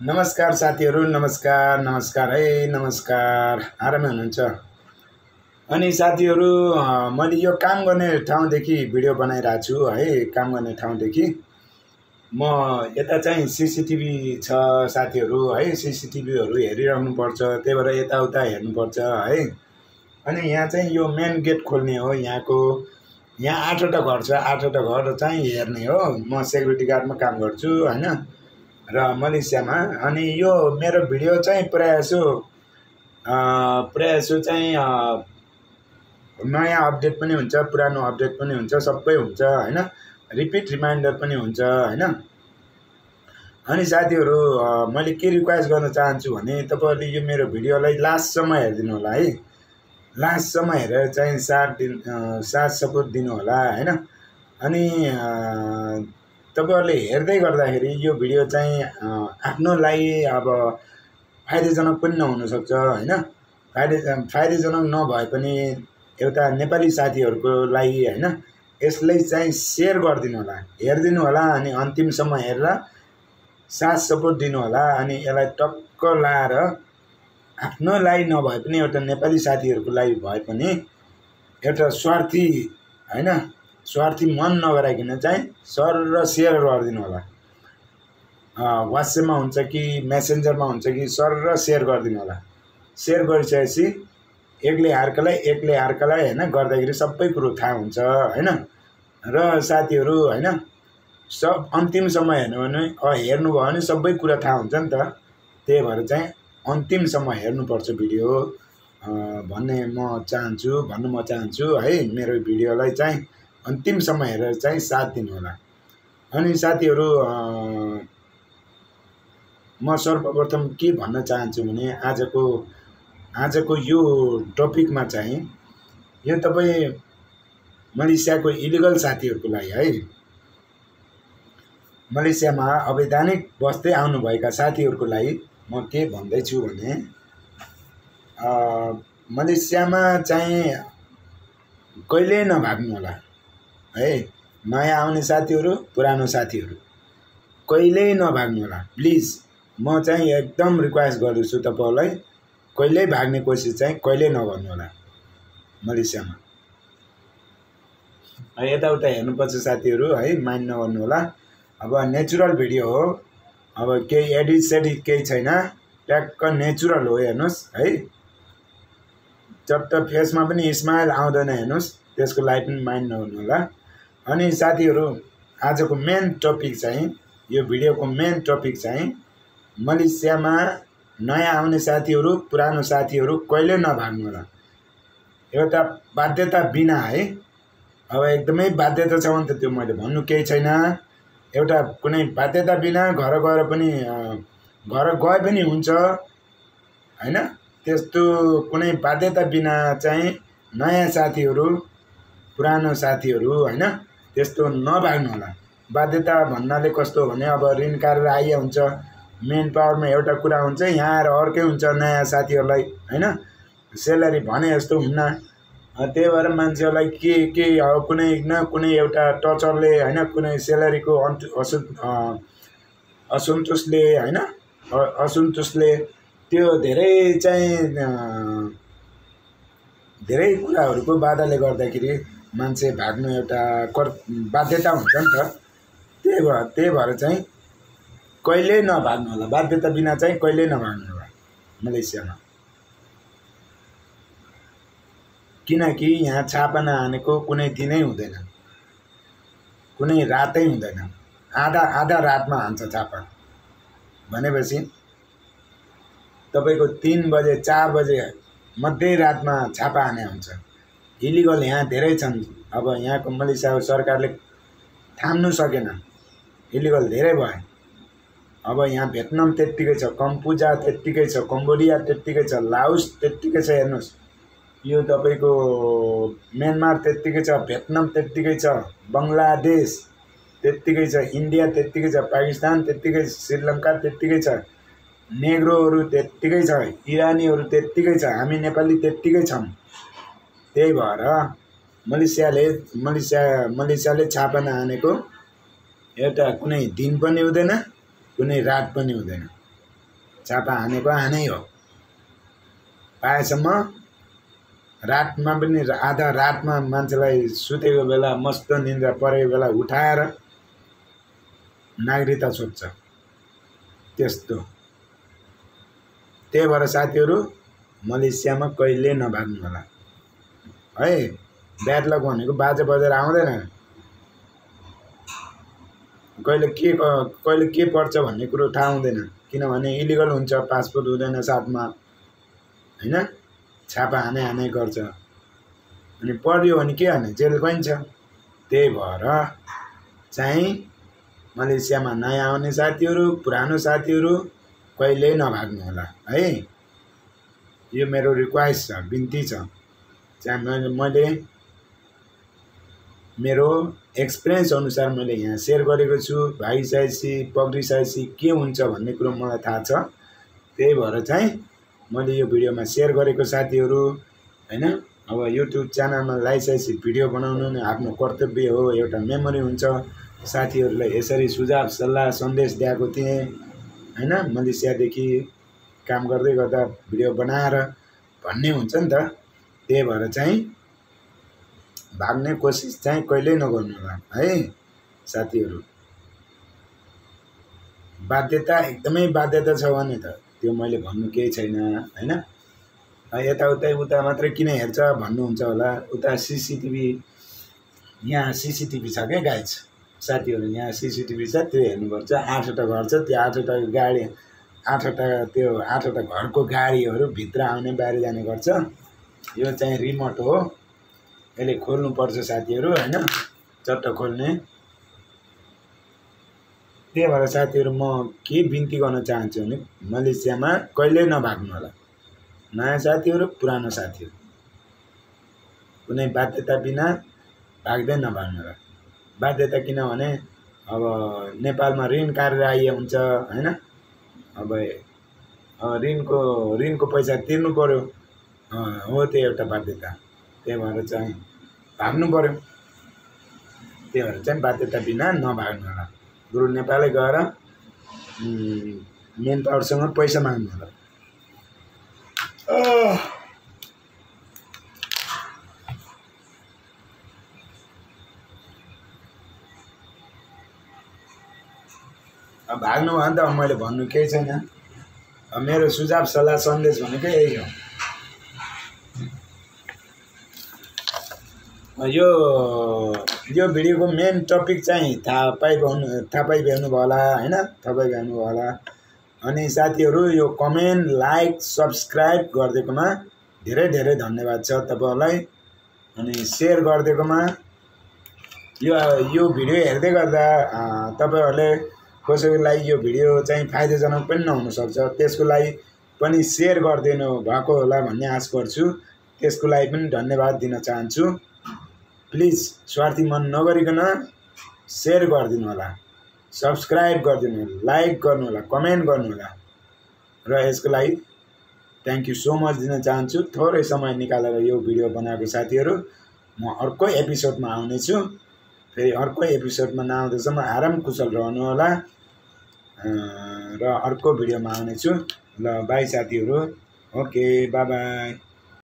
नमस्कार साथीहरु, नमस्कार नमस्कार है, नमस्कार। आरामै हुनुहुन्छ? अनि साथीहरु, मैले यो काम गर्ने ठाउँदेखि भिडियो बनाइरहेको छु है। काम गर्ने ठाउँदेखि म यता चाहिँ सीसीटीभी छ साथीहरु है। सीसीटीभीहरु हेरिराख्नु पर्छ, त्यही भएर यताउता हेर्नु पर्छ है। अनि यहाँ चाहिँ यो मेन गेट खोल्ने हो। यहाँको यहाँ 8वटा घर छ, 8वटा घर चाहिँ हेर्ने हो। म सेक्युरिटी गार्डमा काम गर्छु हैन, र मलेसियामा। अनि यो मेरो भिडियो चाहिँ प्रायःसो चाहिँ नयाँ अपडेट पनि हुन्छ, पुरानो अपडेट पनि हुन्छ, सबै हुन्छ हैन। रिपिट रिमाइन्डर पनि हुन्छ हैन। अनि साथीहरु, मैले के रिक्वेस्ट गर्न चाहन्छु भने तपाईहरुले यो मेरो भिडियोलाई लास्टसम्म हेरिदिनु होला है। लास्टसम्म हेरेर चाहिँ साथ सपोर्ट दिनु होला हैन। अनि तपाईहरुले हेर्दै गर्दाखेरि यो भिडियो चाहिँ आफ्नो लागि अब फाइदाजनक पनि नहुन सक्छ हैन। फाइदाजनक नभए पनि एउटा नेपाली साथीहरुको लागि हैन, यसलाई चाहिँ शेयर गरिदिनु होला, हेरिदिनु होला। अनि अन्तिमसम्म हेरेर साथ सपोर्ट दिनु होला। अनि यसलाई टक्क लाएर आफ्नो लागि नभए पनि एउटा नेपाली साथीहरुको लागि भए पनि एउटा स्वार्थी हैन, स्वार्थी मन नगराइकन चाहिँ सर शेयर गरिदिनु होला। व्हाट्सएपमा हुन्छ कि मेसेन्जरमा हुन्छ कि सर शेयर गरिदिनु होला। शेयर गरिसकेपछि एकले अर्कालाई हैन गर्दाखेरि सबै कुरो थाहा हुन्छ हैन। र साथीहरु हैन, सब अन्तिमसम्म हेर्नुभयो भने सबै कुरा थाहा हुन्छ नि त। त्यही भएर चाहिँ अन्तिमसम्म हेर्नुपर्छ भिडियो भन्ने म चाहन्छु है। मेरो भिडियोलाई चाहिँ अन्तिमसम्म हेरेर चाहिँ साथ दिनु होला। अनि साथीहरु, म सर्वप्रथम के भन्न चाहन्छु भने आजको यो टपिकमा चाहिँ यो तपाई मलेसियाको इलिगल साथीहरुको लागि है। मलेसियामा अवैधानिक बस्दै आउनुभएका साथीहरुको लागि म के भन्दै छु भने मलेसियामा चाहिँ कहिले नभाग्नु होला है। नयाँ आउने साथीहरु, पुरानो साथीहरु कहिले नभाग्नु होला प्लिज। म चाहिँ एकदम रिक्वेस्ट गर्दछु तपाईहरुलाई, कहिले भाग्ने कोसिस चाहिँ कहिले नगर्नु होला मलेसियामा। यताउता हेर्नुपर्छ साथीहरु है, माइन्ड नगर्नु होला। अब नेचुरल भिडियो हो, अब केही एडिट सेडिट केही छैन, ट्याक्क नेचुरल हो। हेर्नुस् है, चट्ट फेसमा पनि स्माइल आउँदैन हेर्नुस्, त्यसको लागि पनि माइन्ड नगर्नु होला। अनि साथीहरु, आजको मेन टपिक चाहिँ यो भिडियोको मेन टपिक चाहिँ मलेसियामा नयाँ आउने साथीहरु, पुरानो साथीहरु कहिले नभाग्नु होला। एउटा बाध्यता बिना है। अब एकदमै बाध्यता छ भने त त्यो मैले भन्नु केही छैन। एउटा कुनै बाध्यता बिना घर गए पनि हुन्छ हैन। त्यस्तो कुनै बाध्यता बिना चाहिँ नयाँ साथीहरु, पुरानो साथीहरु हैन, त्यस्तो नभाग्नु होला। बाध्यता भन्नाले कस्तो भने अब ऋण काटेर आइए हुन्छ, मेन पावरमा एउटा कुरा हुन्छ, यहाँ आएर अर्कै हुन्छ नयाँ साथीहरुलाई हैन। सेलेरी भने जस्तो हुन्न। त्यही भएर मान्छेहरुलाई के कुनै न कुनै एउटा टचरले हैन, कुनै सेलेरीको असन्तोषले हैन, असन्तोषले त्यो धेरै कुराहरुको बाधाले गर्दाखेरि मान्छे भाग्नु एउटा बाध्यता हुन्छ नि त। त्यही भएर चाहिँ कहिले नभाग्नु होला, बाध्यता बिना चाहिँ कहिले नभाग्नु होला मलेसियामा। किनकि यहाँ छापा नहानेको कुनै दिनै हुँदैन, कुनै रातै हुँदैन। आधा रातमा हान्छ छापा भनेपछि तपाईको 3 बजे 4 बजे मध्यरातमा छापा हाने हुन्छ। इलिगल यहाँ धेरै छन्। अब यहाँको मलेसियाको सरकारले थाम्नु सकेन, इलिगल धेरै भए। अब यहाँ भियतनाम त्यतिकै छ, कम्पुजा त्यतिकै छ, कम्बोडिया त्यतिकै छ, लाओस त्यतिकै छ। हेर्नुस्, यो तपाईको म्यानमार त्यतिकै छ, भियतनाम त्यतिकै छ, बंगलादेश त्यतिकै छ, इन्डिया त्यतिकै छ, पाकिस्तान त्यतिकै, श्रीलङ्का त्यतिकै छ, नेग्रोहरु त्यतिकै छ, इरानीहरु त्यतिकै छ, हामी नेपाली त्यतिकै छौं। त्यही भएर मलेसियाले छापा नहानेको एउटा कुनै दिन पनि हुँदैन, कुनै रात पनि हुँदैन। छापा हानेको हानै हो। पाएसम्म रातमा पनि आधा रातमा मान्छेलाई सुतेको बेला मस्त निन्द्रा परेको बेला उठाएर नागरिकता सोध्छ त्यस्तो। त्यही भएर साथीहरू मलेसियामा कहिले नभाग्नु होला है। ब्याड लक भनेको बाजे बजेर आउँदैन। कहिले के पर्छ भन्ने कुरो थाहा हुँदैन, किनभने इलिगल हुन्छ, पासपोर्ट हुँदैन साथमा हैन, छापा हाने गर्छ। अनि पर्यो भने के गर्ने, जेल गइन्छ। त्यही भएर चाहिँ मलेसियामा नयाँ आउने साथीहरू, पुरानो साथीहरू कहिल्यै नभाग्नु होला है। यो मेरो रिक्वेस्ट छ, बिन्ती छ। चाहिँ मैले मेरो एक्सपिरियन्स अनुसार मैले यहाँ सेयर गरेको छु। भागिसकेपछि पक्रिसकेपछि के हुन्छ भन्ने कुरो मलाई थाहा छ। त्यही भएर चाहिँ मैले यो भिडियोमा सेयर गरेको साथीहरू हैन। अब युट्युब च्यानलमा लगाइसकेपछि भिडियो बनाउनु नै आफ्नो कर्तव्य हो, एउटा मेमोरी हुन्छ। साथीहरूलाई यसरी सुझाव सल्लाह सन्देश दिएको थिएँ हैन। मलेसियादेखि काम गर्दै गर्दा भिडियो बनाएर भन्ने हुन्छ नि त। त्यही भएर चाहिँ भाग्ने कोसिस चाहिँ कहिल्यै नगर्नु होला है साथीहरू। बाध्यता एकदमै बाध्यता छ भने त त्यो मैले भन्नु केही छैन हैन। उता मात्रै किन हेर्छ भन्नुहुन्छ होला। उता सीसीटीभी, यहाँ सीसीटीभी छ क्या गाइज साथीहरू, यहाँ सीसीटीभी छ, त्यो हेर्नुपर्छ। 8वटा घर छ, त्यो 8वटा गाडी, 8वटा घरको गाडीहरू भित्र आउने बाहिर जाने गर्छ। यो चाहिँ रिमोट हो, यसले खोल्नुपर्छ साथीहरू हैन, चट्ट खोल्ने। त्यही भएर साथीहरू म के बिन्ती गर्न चाहन्छु भने मलेसियामा कहिल्यै नभाग्नु होला, नयाँ साथीहरू पुरानो साथीहरू, कुनै बाध्यता बिना भाग्दै नभाग्नु होला। बाध्यता किनभने अब नेपालमा ऋण कार्यवाही हुन्छ हैन। अब ऋणको पैसा तिर्नु पर्यो, हो त्यो एउटा बाध्यता। त्यही भएर चाहिँ भाग्नु पर्यो। त्यही भएर चाहिँ बाध्यता बिना नभाग्नु होला। बरु नेपालै गएर मेन पावरसँग पैसा माग्नु होला। अब भाग्नु भने त मैले भन्नु केही छैन। मेरो सुझाव सल्लाह सन्देश भनेकै यही हो। यो भिडियोको मेन टपिक चाहिँ थाहा पाइभ्याउनु भयो होला हैन, थाहा पाइभ्याउनु भयो होला। अनि साथीहरू यो कमेन्ट, लाइक, सब्सक्राइब गरिदिएकोमा धेरै धेरै धन्यवाद छ तपाईहरुलाई। अनि सेयर गरिदिएकोमा यो भिडियो हेर्दै गर्दा तपाईहरुले कसैको लागि यो भिडियो चाहिँ फाइदाजनक पनि नहुन सक्छ, त्यसको लागि पनि सेयर गरिदिनु भएको होला भन्ने आश गर्छु। त्यसको लागि पनि धन्यवाद दिन चाहन्छु। प्लिज स्वार्थी मन नगरिकन सेयर गरिदिनु होला, सब्सक्राइब गरिदिनु होला, लाइक गर्नु होला, कमेन्ट गर्नु होला। र यसको लागि थ्याङ्क यू सो मच दिन चाहन्छु। थोरै समय निकालेर यो भिडियो बनाएको साथीहरू, म अर्को एपिसोडमा आउनेछु। फेरि अर्को एपिसोडमा नआउँदासम्म आराम कुशल रहनु होला र अर्को भिडियोमा आउनेछु। ल बाई साथीहरू, ओके बाई बाई।